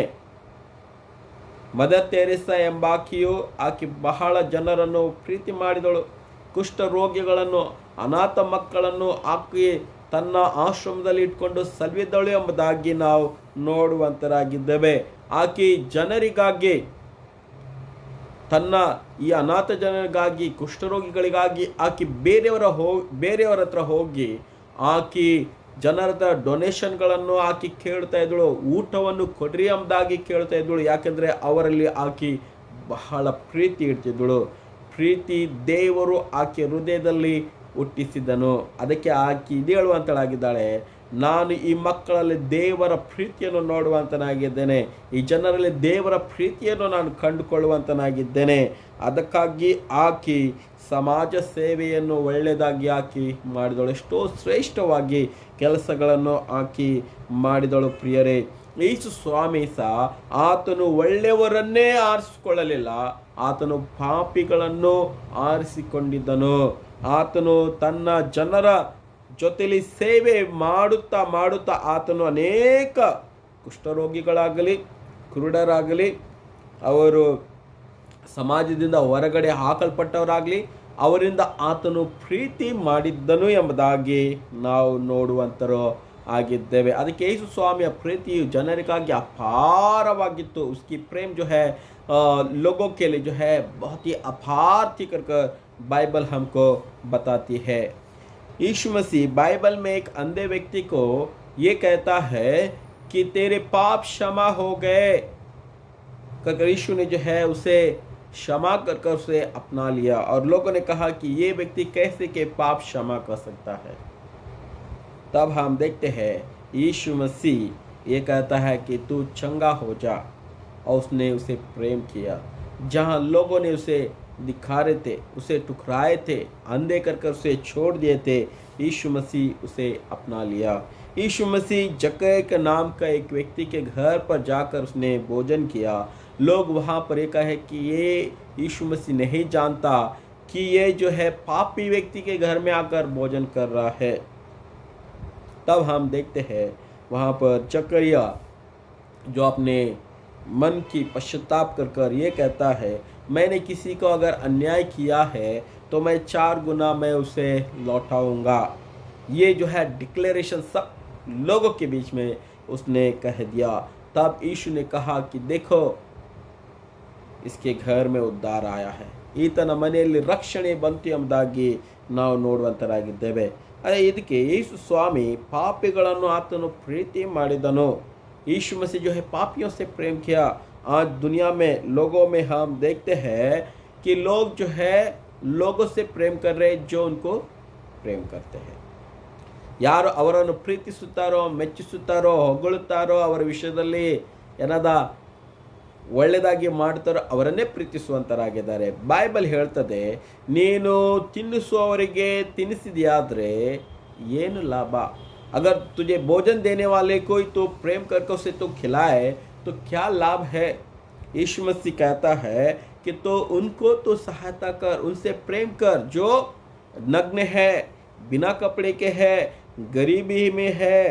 ಮದರ್ ತೆರೇಸಾ ಎಂಬಾಕೆಯು ಆಕೆ ಬಹಳ ಜನರನ್ನು ಪ್ರೀತಿ ಮಾಡಿದಳು. ಕುಷ್ಠ ರೋಗಿಗಳನ್ನು, ಅನಾಥ ಮಕ್ಕಳನ್ನು ಆಕೆ ತನ್ನ ಆಶ್ರಮದಲ್ಲಿ ಇಟ್ಕೊಂಡು ಸಲಹಿದಳು ಎಂಬುದಾಗಿ ನಾವು ನೋಡುವಂತರಾಗಿದ್ದೇವೆ. ಆಕೆ ಜನರಿಗಾಗಿ, ತನ್ನ ಈ ಅನಾಥ ಜನರಿಗಾಗಿ, ಕುಷ್ಠರೋಗಿಗಳಿಗಾಗಿ ಆಕೆ ಬೇರೆಯವರ ಹತ್ರ ಹೋಗಿ ಆಕೆ ಜನರ ಹತ್ರ ಡೊನೇಷನ್ಗಳನ್ನು ಆಕೆ ಕೇಳ್ತಾ ಇದ್ದಳು. ಊಟವನ್ನು ಕೊಡ್ರಿ ಎಂಬುದಾಗಿ ಕೇಳ್ತಾ ಇದ್ದಳು. ಯಾಕೆಂದರೆ ಅವರಲ್ಲಿ ಆಕೆ ಬಹಳ ಪ್ರೀತಿ ಇಡ್ತಿದ್ದಳು. ಪ್ರೀತಿ ದೇವರು ಆಕೆ ಹೃದಯದಲ್ಲಿ ಹುಟ್ಟಿಸಿದನು. ಅದಕ್ಕೆ ಆಕೆ ಇದು ಹೇಳುವಂತಳಾಗಿದ್ದಾಳೆ, ನಾನು ಈ ಮಕ್ಕಳಲ್ಲಿ ದೇವರ ಪ್ರೀತಿಯನ್ನು ನೋಡುವಂತನಾಗಿದ್ದೇನೆ, ಈ ಜನರಲ್ಲಿ ದೇವರ ಪ್ರೀತಿಯನ್ನು ನಾನು ಕಂಡುಕೊಳ್ಳುವಂತನಾಗಿದ್ದೇನೆ. ಅದಕ್ಕಾಗಿ ಆಕೆ ಸಮಾಜ ಸೇವೆಯನ್ನು ಒಳ್ಳೆಯದಾಗಿ ಆಕೆ ಮಾಡಿದಳು. ಎಷ್ಟೋ ಶ್ರೇಷ್ಠವಾಗಿ ಕೆಲಸಗಳನ್ನು ಆಕೆ ಮಾಡಿದಳು. ಪ್ರಿಯರೇ, ಯೇಸು ಸ್ವಾಮಿ ಸಹ ಆತನು ಒಳ್ಳೆಯವರನ್ನೇ ಆರಿಸಿಕೊಳ್ಳಲಿಲ್ಲ, ಆತನು ಪಾಪಿಗಳನ್ನು ಆರಿಸಿಕೊಂಡಿದ್ದನು. ಆತನು ತನ್ನ ಜನರ ಜೊತೆಲಿ ಸೇವೆ ಮಾಡುತ್ತಾ ಆತನು ಅನೇಕ ಕುಷ್ಠರೋಗಿಗಳಾಗಲಿ, ಕುರುಡರಾಗಲಿ, ಅವರು ಸಮಾಜದಿಂದ ಹೊರಗಡೆ ಹಾಕಲ್ಪಟ್ಟವರಾಗಲಿ, ಅವರಿಂದ ಆತನು ಪ್ರೀತಿ ಮಾಡಿದ್ದನು ಎಂಬುದಾಗಿ ನಾವು ನೋಡುವಂತರು ಆಗಿದ್ದೇವೆ. ಅದಕ್ಕೆ ಯೇಸು ಸ್ವಾಮಿಯ ಪ್ರೀತಿಯು ಜನರಿಗಾಗಿ ಅಪಾರವಾಗಿತ್ತು. उसकी प्रेम जो है लोगों के लिए जो है बहुत ही अपार थी कर बाइबल हमको बताती है. यीशु मसीह बाइबल में एक अंधे व्यक्ति को ये कहता है कि तेरे पाप क्षमा हो गए कर यीशु ने जो है उसे क्षमा कर उसे अपना लिया. और लोगों ने कहा कि ये व्यक्ति कैसे के पाप क्षमा कर सकता है. तब हम देखते हैं यीशु मसीह ये कहता है कि तू चंगा हो जा, और उसने उसे प्रेम किया. जहाँ लोगों ने उसे दिखारे थे, उसे ठुकराए थे, अंधे कर उसे छोड़ दिए थे, यीशु मसीह उसे अपना लिया. यीशु मसीह जक्कई के नाम का एक व्यक्ति के घर पर जाकर उसने भोजन किया. लोग वहाँ पर ये कहे कि ये यीशु मसीह नहीं जानता कि ये जो है पापी व्यक्ति के घर में आकर भोजन कर रहा है. तब हम देखते हैं वहाँ पर जकरिया जो अपने मन की पश्चाताप कर ये कहता है, मैंने किसी को अगर अन्याय किया है तो मैं 4 गुना मैं उसे लौटाऊंगा. ये जो है डिक्लेरेशन सब लोगों के बीच में उसने कह दिया. तब यीशु ने कहा कि देखो इसके घर में उद्धार आया है, ಈತನ ಮನೆಯಲ್ಲಿ ರಕ್ಷಣೆ ಬಂತು ಎಂಬುದಾಗಿ ನಾವು ನೋಡುವಂತರಾಗಿದ್ದೇವೆ. ಇದಕ್ಕೆ ಯೇಸು ಸ್ವಾಮಿ ಪಾಪಿಗಳನ್ನು ಆತನು ಪ್ರೀತಿ ಮಾಡಿದನು. यीशु मसीह जो है पापियों से प्रेम किया. आज दुनिया में लोगों में हम देखते हैं कि लोग जो है लोगों से प्रेम कर रहे जो उनको प्रेम करते हैं. ಯಾರು ಅವರನ್ನು ಪ್ರೀತಿಸುತ್ತಾರೋ, ಮೆಚ್ಚಿಸುತ್ತಾರೋ, ಹೊಗಳುತ್ತಾರೋ, ಅವರ ವಿಷಯದಲ್ಲಿ ಏನಾದ ಒಳ್ಳೆಯದಾಗಿ ಮಾಡ್ತಾರೋ ಅವರನ್ನೇ ಪ್ರೀತಿಸುವಂತರಾಗಿದ್ದಾರೆ. ಬೈಬಲ್ ಹೇಳ್ತದೆ, ನೀನು ತಿನ್ನಿಸುವವರಿಗೆ ತಿನ್ನಿಸಿದೆಯಾದರೆ ಏನು ಲಾಭ? अगर तुझे भोजन देने वाले कोई तो प्रेम करके उसे तो खिलाए तो क्या लाभ है? यीशु मसीह कहता है कि तो उनको तो सहायता कर, उनसे प्रेम कर जो नग्न है, बिना कपड़े के है, गरीबी में है,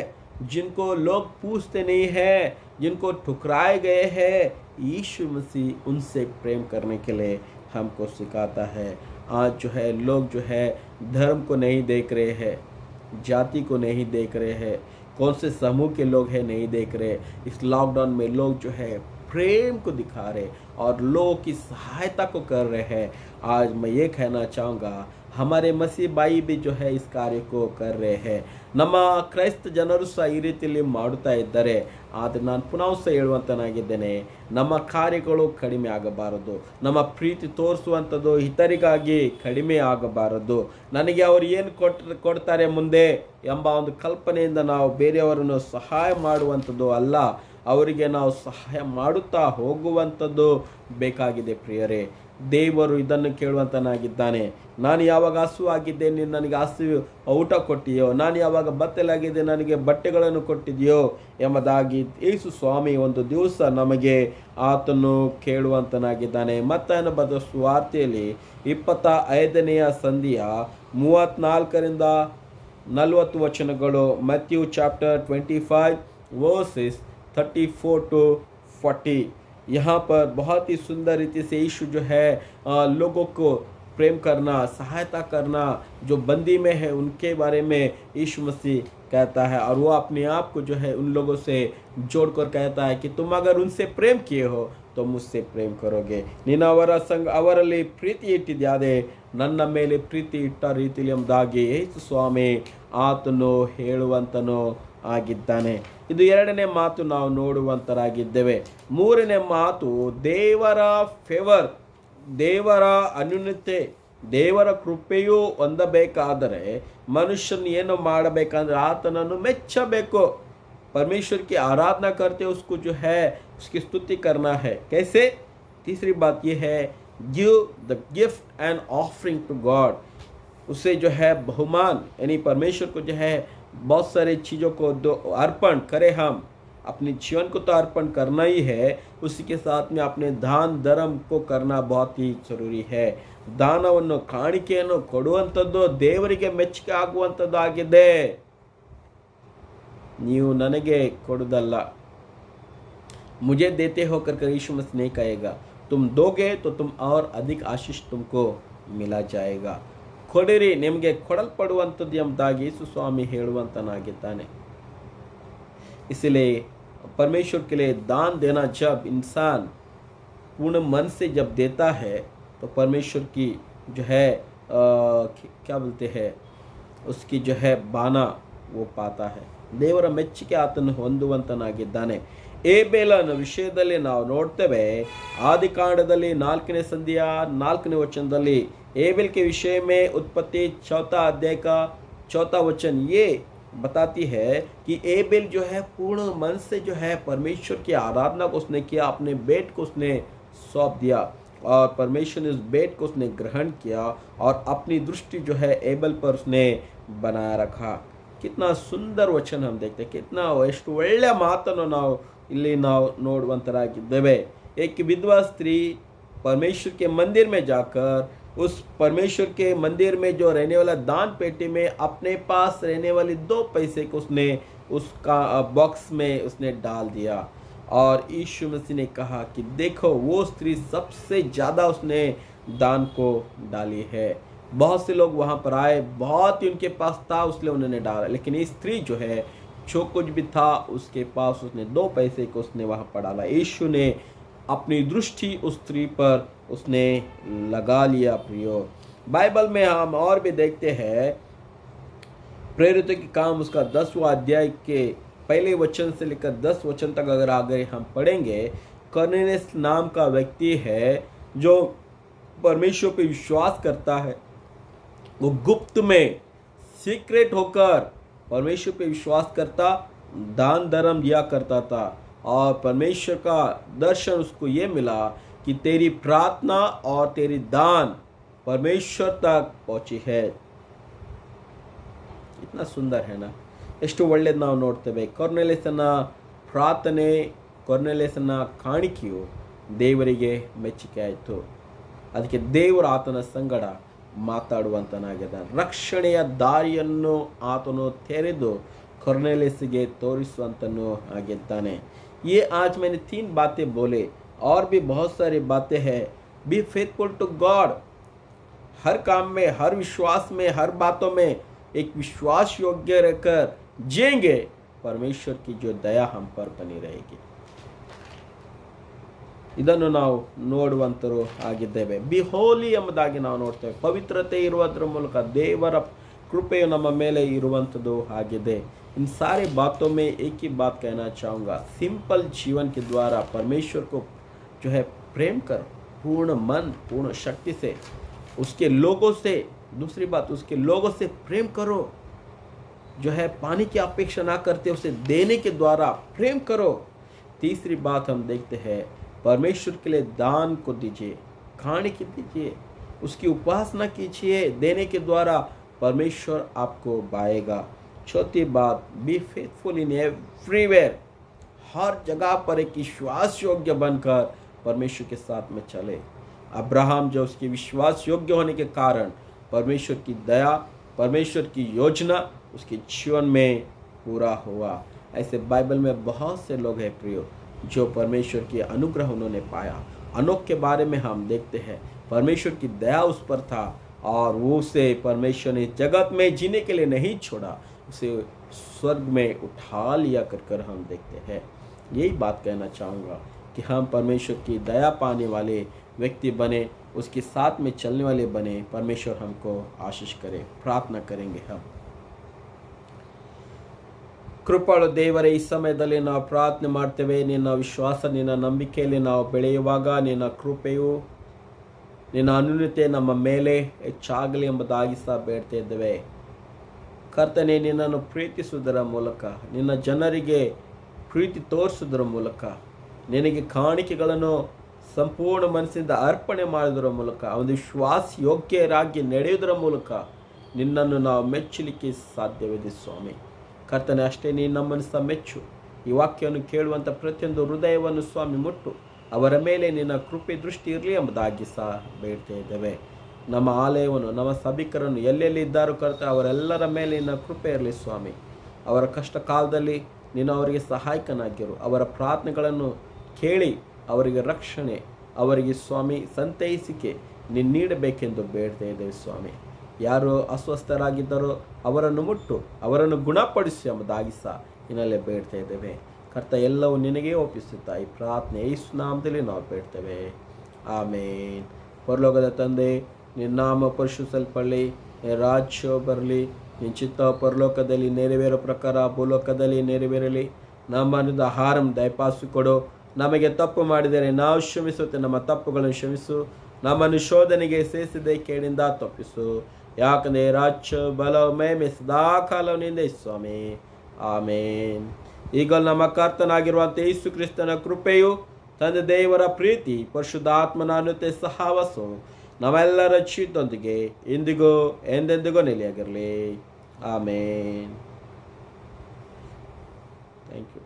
जिनको लोग पूछते नहीं हैं, जिनको ठुकराए गए हैं. यीशु मसीह उनसे प्रेम करने के लिए हमको सिखाता है. आज जो है लोग जो है धर्म को नहीं देख रहे हैं, जाति को नहीं देख रहे हैं, कौन से समूह के लोग हैं नहीं देख रहे. इस लॉकडाउन में लोग जो है प्रेम को दिखा रहे और लोगों की सहायता को कर रहे हैं. आज मैं ये कहना चाहूँगा, हमारे मसीह ಬಾಯಿ भी जो है इस कार्य को कर रहे हैं ನಮ್ಮ ಕ್ರೈಸ್ತ ಜನರು ಸಹ ಈ ರೀತಿಯಲ್ಲಿ ಮಾಡುತ್ತಾ ಇದ್ದಾರೆ ಆದರೆ ನಾನು ಪುನಃ ಸಹ ಹೇಳುವಂತನಾಗಿದ್ದೇನೆ ನಮ್ಮ ಕಾರ್ಯಗಳು ಕಡಿಮೆ ಆಗಬಾರದು ನಮ್ಮ ಪ್ರೀತಿ ತೋರಿಸುವಂಥದ್ದು ಇತರಿಗಾಗಿ ಕಡಿಮೆ ಆಗಬಾರದು ನನಗೆ ಅವರು ಏನು ಕೊಡ್ತಾರೆ ಮುಂದೆ ಎಂಬ ಒಂದು ಕಲ್ಪನೆಯಿಂದ ನಾವು ಬೇರೆಯವರನ್ನು ಸಹಾಯ ಮಾಡುವಂಥದ್ದು ಅಲ್ಲ ಅವರಿಗೆ ನಾವು ಸಹಾಯ ಮಾಡುತ್ತಾ ಹೋಗುವಂಥದ್ದು ಬೇಕಾಗಿದೆ ಪ್ರಿಯರೇ ದೇವರು ಇದನ್ನು ಕೇಳುವಂತನಾಗಿದ್ದಾನೆ ನಾನು ಯಾವಾಗ ಹಸುವಾಗಿದ್ದೆ ನೀನು ನನಗೆ ಊಟ ಕೊಟ್ಟಿಯೋ ನಾನು ಯಾವಾಗ ಬತ್ತಲಾಗಿದ್ದೆ ನನಗೆ ಬಟ್ಟೆಗಳನ್ನು ಕೊಟ್ಟಿದೆಯೋ ಎಂಬುದಾಗಿ ಯೇಸು ಸ್ವಾಮಿ ಒಂದು ದಿವಸ ನಮಗೆ ಆತನು ಕೇಳುವಂತನಾಗಿದ್ದಾನೆ ಮತ್ತಾಯನ ಬರೆದ ಸುವಾರ್ತೆಯಲ್ಲಿ 25ನೇ ಸಂಧಿಯ 34ರಿಂದ 40 ವಚನಗಳು ಮತ್ಯೂ ಚಾಪ್ಟರ್ 25 वर्सेस 34 to 40 यहाँ पर बहुत ही सुंदर रीति से यीशु जो है लोगों को प्रेम करना सहायता करना जो बंदी में है उनके बारे में यीशु मसीह कहता है और वो अपने आप को जो है उन लोगों से जोड़कर कहता है कि तुम अगर उनसे प्रेम किए हो तो मुझसे प्रेम करोगे ನೀನು ಅವರಲ್ಲಿ ಪ್ರೀತಿ ಇಟ್ಟಿದ್ಯಾದೆ ನನ್ನ ಮೇಲೆ ಪ್ರೀತಿ ಇಟ್ಟ ರೀತಿಯಲ್ಲಿ ಎಂಬುದಾಗಿ ಯೇಸು ಸ್ವಾಮಿ ಆತನು ಹೇಳುವಂತನು ಆಗಿದ್ದಾನೆ ಇದು ಎರಡನೇ ಮಾತು ನಾವು ನೋಡುವಂತರಾಗಿದ್ದೇವೆ ಮೂರನೇ ಮಾತು ದೇವರ ಫೇವರ್ ದೇವರ ಅನ್ಯೂನ್ಯತೆ ದೇವರ ಕೃಪೆಯು ಹೊಂದಬೇಕಾದರೆ ಮನುಷ್ಯನ ಏನು ಮಾಡಬೇಕಂದ್ರೆ ಆತನನ್ನು ಮೆಚ್ಚಬೇಕು परमेश्वर की आराधना करते उसको जो है उसकी स्तुति करना है कैसे तीसरी बात ये है give the gift and offering to God उसे जो है बहुमान यानी परमेश्वर को जो है बहुत सारे चीज़ों को अर्पण करें हम अपने जीवन को तो अर्पण करना ही है उसी के साथ में अपने दान धर्म को करना बहुत ही जरूरी है ದಾನವನ್ನು ಕಾಣಿಕೆಯನ್ನು ಕೊಡುವಂಥದ್ದು ದೇವರಿಗೆ ಮೆಚ್ಚುಗೆ ಆಗುವಂಥದ್ದು ಆಗಿದೆ ನೀವು ನನಗೆ ಕೊಡುವುದಲ್ಲ मुझे देते हो कर यीशु मसीह नहीं कहेगा तुम दोगे तो तुम और अधिक आशीष तुमको मिला जाएगा ಕೊಡಿರಿ ನಿಮಗೆ ಕೊಡಲ್ಪಡುವಂಥದ್ದು ಎಂಬುದಾಗಿ ಯೇಸು ಸ್ವಾಮಿ ಹೇಳುವಂತನಾಗಿದ್ದಾನೆ इसलिए परमेश्वर के लिए दान देना जब इंसान पूर्ण मन से जब देता है तो परमेश्वर की जो है क्या बोलते हैं उसकी जो है बाना वो पाता है ದೇವರ ಮೆಚ್ಚುಗೆ ಆತನು ಹೊಂದುವಂತನಾಗಿದ್ದಾನೆ ಏಬೇಲನ ವಿಷಯದಲ್ಲಿ ನಾವು ನೋಡ್ತೇವೆ ಆದಿಕಾಂಡದಲ್ಲಿ 4ನೇ ಸಂಧಿಯ 4ನೇ ವಚನದಲ್ಲಿ एबेल के विषय में उत्पत्ति 4 अध्याय का 4 वचन ये बताती है कि एबेल जो है पूर्ण मन से जो है परमेश्वर की आराधना को उसने किया अपने बेट को उसने सौंप दिया और परमेश्वर ने उस बेट को उसने ग्रहण किया और अपनी दृष्टि जो है एबेल पर उसने बनाया रखा कितना सुंदर वचन हम देखते कितना ಎಷ್ಟು ಒಳ್ಳೆಯ ಮಾತನ್ನು ನಾವು ಇಲ್ಲಿ ನಾವು ನೋಡುವಂತರಾಗಿದ್ದೇವೆ एक विधवा स्त्री परमेश्वर के मंदिर में जाकर उस परमेश्वर के मंदिर में जो रहने वाला दान पेटी में अपने पास रहने वाली 2 पैसे को उसने उसका बॉक्स में उसने डाल दिया और यीशु मसीह ने कहा कि देखो वो स्त्री सबसे ज़्यादा उसने दान को डाली है बहुत से लोग वहाँ पर आए बहुत ही उनके पास था इसलिए उन्होंने डाला लेकिन ये स्त्री जो है जो कुछ भी था उसके पास उसने 2 पैसे को उसने वहाँ पर डाला यीशु ने अपनी दृष्टि उस स्त्री पर उसने लगा लिया प्रियो बाइबल में हम और भी देखते हैं प्रेरितों के काम उसका 10वां अध्याय के पहले वचन से लेकर 10 वचन तक अगर आगे हम पढ़ेंगे कर्नेलियस नाम का व्यक्ति है जो परमेश्वर पर विश्वास करता है वो गुप्त में सीक्रेट होकर परमेश्वर पे विश्वास करता दान धर्म दिया करता था और परमेश्वर का दर्शन उसको ये मिला कि तेरी प्रार्थना और तेरी दान परमेश्वर तक पहुंची है इतना सुंदर है ना ಎಷ್ಟು ಒಳ್ಳೆಯದು ನಾವು ನೋಡ್ತೇವೆ ಕೊರ್ನೆಲಿಯಸನ ಪ್ರಾರ್ಥನೆ ಕೊರ್ನೆಲಿಯಸನ ಕಾಣಿಕೆಯು ದೇವರಿಗೆ ಮೆಚ್ಚುಗೆ ಆಯಿತು ಅದಕ್ಕೆ ದೇವರು ಆತನ ಸಂಗಡ ಮಾತಾಡುವಂತನಾಗಿದ್ದಾನೆ ರಕ್ಷಣೆಯ ದಾರಿಯನ್ನು ಆತನು ತೆರೆದು ಕೊರ್ನೆಲಿಯಸ್ಗೆ ತೋರಿಸುವಂತನು ಆಗಿದ್ದಾನೆ ये आज मैंने 3 बातें बोले और भी बहुत सारी बातें हैं बी फेथफुल टू गॉड हर काम में हर विश्वास में हर बातों में एक विश्वास योग्य रहकर जिएंगे परमेश्वर की जो दया हम पर बनी रहेगी ಇದನ್ನು ನಾವು ನೋಡುವಂತರು ಆಗಿದ್ದೇವೆ. ಬಿ ಹೋಲಿ ಎಂಬುದಾಗಿ ನಾವು ನೋಡ್ತೇವೆ. ಪವಿತ್ರತೆ ಇರುವುದರ ಮೂಲಕ ದೇವರ कृपा ನಮ್ಮ ಮೇಲೆ ಇರುವಂಥದ್ದು ಆಗಿದೆ. इन सारे बातों में एक ही बात कहना चाहूँगा, सिंपल जीवन के द्वारा परमेश्वर को जो है प्रेम कर, पूर्ण मन पूर्ण शक्ति से उसके लोगों से, दूसरी बात उसके लोगों से प्रेम करो, जो है पानी की अपेक्षा ना करते उसे देने के द्वारा प्रेम करो. तीसरी बात हम देखते हैं, परमेश्वर के लिए दान को दीजिए, खाने की दीजिए, उसकी उपासना कीजिए, देने के द्वारा परमेश्वर आपको पाएगा. चौथी बात, बी फेथफुल इन एवरीवेयर, हर जगह पर एक विश्वास योग्य बनकर परमेश्वर के साथ में चले. अब्राहम जो उसके विश्वास योग्य होने के कारण परमेश्वर की दया, परमेश्वर की योजना उसके जीवन में पूरा हुआ. ऐसे बाइबल में बहुत से लोग हैं प्रियो, जो परमेश्वर की अनुग्रह उन्होंने पाया. अनोख के बारे में हम देखते हैं, परमेश्वर की दया उस पर था और वो उसे परमेश्वर ने जगत में जीने के लिए नहीं छोड़ा, उसे स्वर्ग में उठा लिया कर हम देखते हैं. यही बात कहना चाहूँगा कि हम परमेश्वर की दया पाने वाले व्यक्ति बने, उसके साथ में चलने वाले बने. परमेश्वर हमको आशीष करे. प्रार्थना करेंगे हम. ಕೃಪಾಳು ದೇವರೇ, ಈ ಸಮಯದಲ್ಲಿ ನಾವು ಪ್ರಾರ್ಥನೆ ಮಾಡ್ತೇವೆ. ನಿನ್ನ ವಿಶ್ವಾಸ, ನಿನ್ನ ನಂಬಿಕೆಯಲ್ಲಿ ನಾವು ಬೆಳೆಯುವಾಗ ನಿನ್ನ ಕೃಪೆಯು, ನಿನ್ನ ಅನುನ್ನತೆ ನಮ್ಮ ಮೇಲೆ ಹೆಚ್ಚಾಗಲಿ ಎಂಬುದಾಗಿ ಸಹ ಬೇಡ್ತಾ ಇದ್ದೇವೆ. ಕರ್ತನೆ, ನಿನ್ನನ್ನು ಪ್ರೀತಿಸುವುದರ ಮೂಲಕ, ನಿನ್ನ ಜನರಿಗೆ ಪ್ರೀತಿ ತೋರಿಸುವುದರ ಮೂಲಕ, ನಿನಗೆ ಕಾಣಿಕೆಗಳನ್ನು ಸಂಪೂರ್ಣ ಮನಸ್ಸಿಂದ ಅರ್ಪಣೆ ಮಾಡುವುದರ ಮೂಲಕ, ಒಂದು ವಿಶ್ವಾಸ ಯೋಗ್ಯರಾಗಿ ನಡೆಯುವುದರ ಮೂಲಕ ನಿನ್ನನ್ನು ನಾವು ಮೆಚ್ಚಲಿಕ್ಕೆ ಸಾಧ್ಯವಿದೆ ಸ್ವಾಮಿ. ಕರ್ತನೆ, ಅಷ್ಟೇ ನೀನು ನಮ್ಮನ್ನು ಸಹ ಮೆಚ್ಚು. ಈ ವಾಕ್ಯವನ್ನು ಕೇಳುವಂಥ ಪ್ರತಿಯೊಂದು ಹೃದಯವನ್ನು ಸ್ವಾಮಿ ಮುಟ್ಟು, ಅವರ ಮೇಲೆ ನಿನ್ನ ಕೃಪೆ ದೃಷ್ಟಿ ಇರಲಿ ಎಂಬುದಾಗಿ ಸಹ ಬೇಡ್ತಾ ಇದ್ದೇವೆ. ನಮ್ಮ ಆಲಯವನ್ನು, ನಮ್ಮ ಸಭಿಕರನ್ನು ಎಲ್ಲೆಲ್ಲಿ ಇದ್ದಾರೋ ಕರ್ತ, ಅವರೆಲ್ಲರ ಮೇಲೆ ನಿನ್ನ ಕೃಪೆ ಇರಲಿ ಸ್ವಾಮಿ. ಅವರ ಕಷ್ಟ ಕಾಲದಲ್ಲಿ ನೀನು ಅವರಿಗೆ ಸಹಾಯಕನಾಗಿರು. ಅವರ ಪ್ರಾರ್ಥನೆಗಳನ್ನು ಕೇಳಿ ಅವರಿಗೆ ರಕ್ಷಣೆ, ಅವರಿಗೆ ಸ್ವಾಮಿ ಸಂತೈಸಿಕೆ ನೀನು ನೀಡಬೇಕೆಂದು ಬೇಡ್ತಾ ಇದ್ದೇವೆ ಸ್ವಾಮಿ. ಯಾರು ಅಸ್ವಸ್ಥರಾಗಿದ್ದಾರೋ ಅವರನ್ನು ಮುಟ್ಟು, ಅವರನ್ನು ಗುಣಪಡಿಸಿ ಎಂಬುದಾಗಿ ಸಹ ಇನ್ನಲ್ಲೇ ಬೇಡ್ತಾ ಇದ್ದೇವೆ ಕರ್ತ. ಎಲ್ಲವೂ ನಿನಗೇ ಒಪ್ಪಿಸುತ್ತಾ ಈ ಪ್ರಾರ್ಥನೆ ಯೇಸು ನಾಮದಲ್ಲಿ ನಾವು ಬೇಡ್ತೇವೆ, ಆಮೇನ್. ಪರಲೋಕದ ತಂದೆ, ನಿನ್ನ ನಾಮ ಪರಿಶುದ್ಧಪಡಲಿ, ನಿನ್ನ ರಾಜ್ಯ ಬರಲಿ, ನಿನ್ನ ಚಿತ್ತ ಪರಲೋಕದಲ್ಲಿ ನೆರವೇರೋ ಪ್ರಕಾರ ಭೂಲೋಕದಲ್ಲಿ ನೆರವೇರಲಿ. ನಮ್ಮನ್ನು ಆಹಾರ ದಯಪಾಸಿಕೊಡು. ನಮಗೆ ತಪ್ಪು ಮಾಡಿದರೆ ನಾವು ಕ್ಷಮಿಸುತ್ತೆ, ನಮ್ಮ ತಪ್ಪುಗಳನ್ನು ಕ್ಷಮಿಸು. ನಮ್ಮನ್ನು ಶೋಧನೆಗೆ ಸೇರಿಸದೆ ಕೇಳಿಂದ ತಪ್ಪಿಸು. ಯಾಕಂದರೆ ರಾಜ್ಯ ಬಲ ಮಹಿಮೆ ಸದಾಕಾಲ ನಿಂದೆ ಸ್ವಾಮಿ, ಆಮೇನ್. ಈಗ ನಮ್ಮ ಕರ್ತನಾಗಿರುವಂಥ ಯೇಸು ಕ್ರಿಸ್ತನ ಕೃಪೆಯು, ತಂದೆ ದೇವರ ಪ್ರೀತಿ, ಪರಿಶುದ್ಧಾತ್ಮನ ಅನುತೆ ಸಹವಾಸವು ನಮ್ಮೆಲ್ಲರ ಜೀವಿತದೊಂದಿಗೆ ಇಂದಿಗೂ ಎಂದೆಂದಿಗೂ ನೆಲೆಯಾಗಿರಲಿ, ಆಮೇನ್. Thank you.